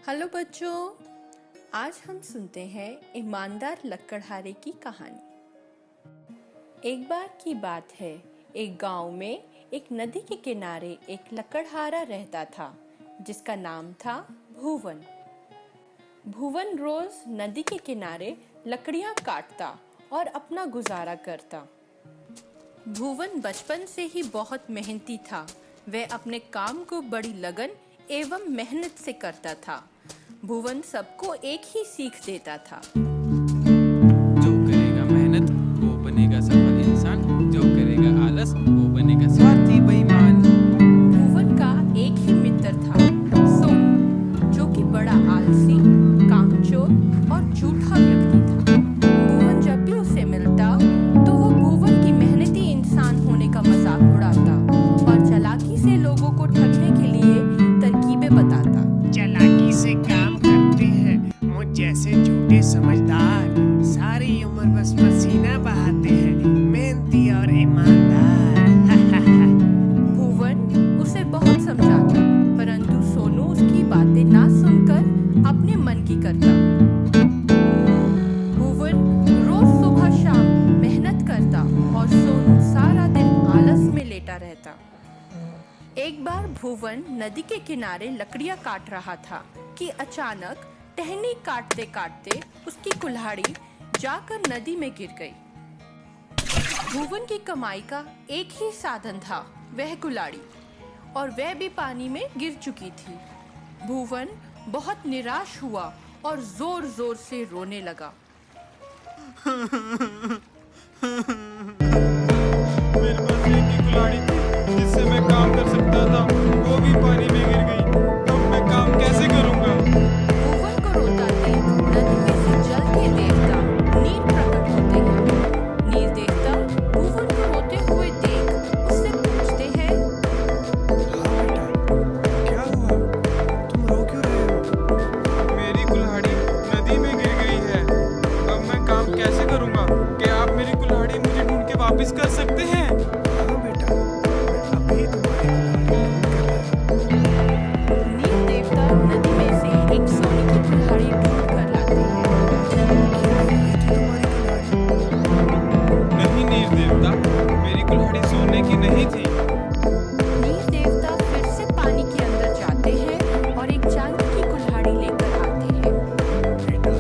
Hello बच्चों, आज हम सुनते हैं ईमानदार लकड़हारे की कहानी। एक बार की बात है, एक गांव में एक नदी के किनारे एक लकड़हारा रहता था जिसका नाम था भुवन। भुवन रोज नदी के किनारे लकड़ियां काटता और अपना गुजारा करता। भुवन बचपन से ही बहुत मेहनती था। वह अपने काम को बड़ी लगन एवं मेहनत से करता था। भुवन सबको एक ही सीख देता था। जो करेगा मेहनत वो बनेगा सफल इंसान, जो करेगा आलस वो बनेगा स्वार्थी बेईमान। भुवन का एक ही मित्र था, सोनू, जो कि बड़ा आलसी, कामचोर और झूठा व्यक्ति था। भुवन जब भी उसे मिलता तो वो भुवन की मेहनती इंसान होने का मजाक उड़ाता और चालाकी से लोगों को ठगने के लिए तरकीबें बताता। चालाकी से काम करते हैं मुझ जैसे झूठे समझदार, सारी उम्र बस पसीना बहाते हैं, मेहनती और ईमानदार। भुवन उसे बहुत समझाता, परंतु सोनू उसकी बातें ना सुनकर अपने मन की करता। भुवन रोज सुबह शाम मेहनत करता और सोनू सारा दिन आलस में लेटा रहता। एक बार भुवन नदी के किनारे लकड़ियां काट रहा था कि अचानक टहनी काटते काटते उसकी कुल्हाड़ी जाकर नदी में गिर गई। भुवन की कमाई का एक ही साधन था, वह कुल्हाड़ी, और वह भी पानी में गिर चुकी थी। भुवन बहुत निराश हुआ और जोर जोर से रोने लगा। मेरे पास एक ही कुल्हाड़ी थी जिससे मैं काम कर सकता था, वो भी पानी में गिर गई। अब मैं काम कैसे करूंगा? भुवन को रोता देख नदी में से जल के देवता नीर प्रकट होते हैं। नीर देवता भुवन को रोते हुए देख उससे पूछते हैं, क्या हुआ? तुम रो क्यों रहे हो? मेरी कुल्हाड़ी नदी में गिर गई है। अब मैं काम कैसे करूंगा? क्या आप मेरी कुल्हाड़ी मुझे ढूंढ के वापस कर सकते हैं? हाँ बेटा, अभी तुम्हारी नीर देवता नदी में से एक सोने की कुल्हाड़ी ढूंढ कर लाते हैं। नहीं नीर देवता, मेरी कुल्हाड़ी सोने की नहीं थी। नीर देवता फिर से पानी के अंदर जाते हैं और एक चांदी की कुल्हाड़ी लेकर आते हैं। बेटा,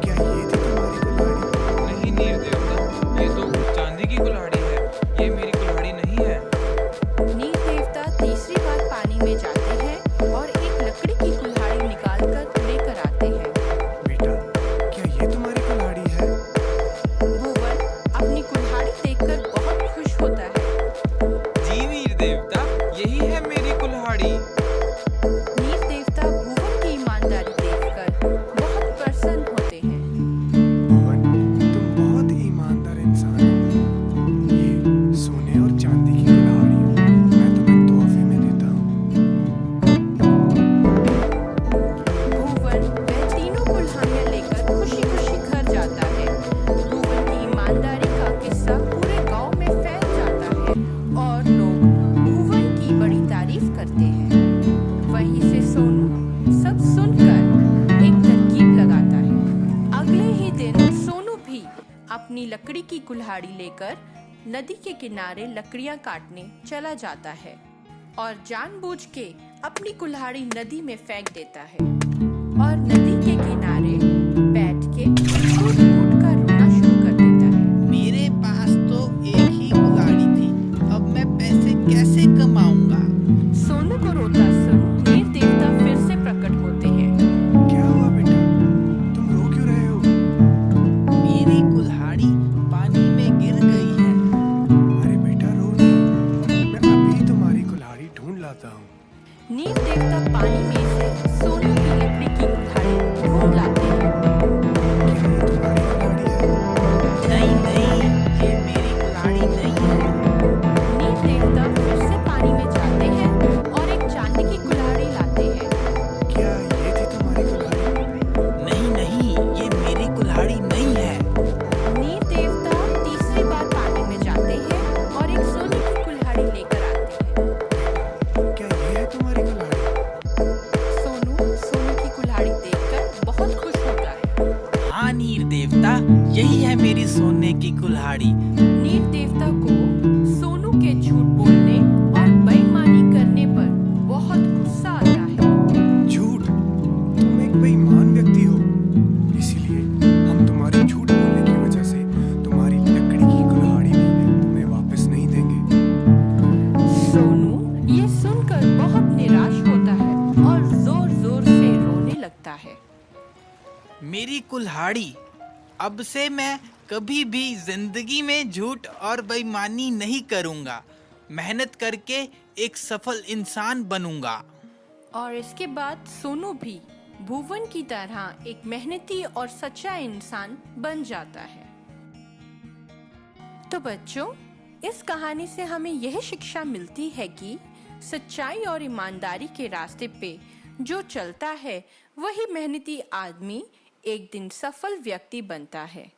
क्या ये थी तुम्हारी कुल्हाड़ी? नहीं नीर देवता, ये तो चांदी की कुल्हाड़ी है, ये मेरी कुल्हाड़ी नहीं है। नीर देवता तीसरी बार पानी में जाते हैं और एक लकड़ी की कुल्हाड़ी निकालकर लेकर आते हैं। बेटा, क्या ये तुम्हारी कुल्हाड़ी है? भुवन अपनी कुल्हाड़ी देखकर बहुत खुश होता है। जी नीर देवता, यही है मेरी कुल्हाड़ी। नीर देवता भुवन की ईमानदारी देखकर बहुत प्रसन्न होते हैं। भुवन, तुम बहुत ईमानदार इंसान हो। ये सोने और चांदी की कुल्हाड़ी मैं तुम्हें तोहफे में देता हूँ। भुवन वह तीनों कुल्हाड़ियां लेकर खुशी खुशी घर जाता है। भुवन की ईमानदारी का किस्सा पूरे गांव में फैल जाता है और लोग भुवन की बड़ी तारीफ करते हैं। वहीं से सोनू सब सुनकर एक तरकीब लगाता है। अगले ही दिन सोनू भी अपनी लकड़ी की कुल्हाड़ी लेकर नदी के किनारे लकड़ियां काटने चला जाता है और जानबूझ के अपनी कुल्हाड़ी नदी में फेंक देता है और नदी के किनारे बैठ के फूट-फूट कर रोना शुरू कर देता है। मेरे पास तो एक ही कुल्हाड़ी थी, अब मैं पैसे कैसे कमाऊंगा? सोनू को रोता सुन नीर देवता फिर से प्रकट होते हैं। क्या हुआ बेटा? तुम रो क्यों रहे हो? मेरी कुल्हाड़ी पानी में गिर गई है। अरे बेटा, रो नहीं, मैं अभी तुम्हारी कुल्हाड़ी ढूंढ लाता हूँ। नीर देवता पानी में से सोनू की लकड़ी की कुल्हाड़ी ढूंढ यही है मेरी सोने की कुल्हाड़ी। नील देवता को सोनू के झूठ बोलने और बेईमानी करने पर बहुत गुस्सा आता है। झूठ, तुम एक बेईमान व्यक्ति हो, इसीलिए हम तुम्हारी झूठ बोलने की वजह से तुम्हारी लकड़ी की कुल्हाड़ी भी तुम्हें वापस नहीं देंगे। सोनू ये सुनकर बहुत निराश होता है और जोर जोर से रोने लगता है। मेरी कुल्हाड़ी, अब से मैं कभी भी जिंदगी में झूठ और बेईमानी नहीं करूंगा। मेहनत करके एक सफल इंसान बनूंगा। और इसके बाद सोनू भी भुवन की तरह एक मेहनती और सच्चा इंसान बन जाता है। तो बच्चों, इस कहानी से हमें यह शिक्षा मिलती है कि सच्चाई और ईमानदारी के रास्ते पे जो चलता है वही मेहनती आदमी एक दिन सफल व्यक्ति बनता है।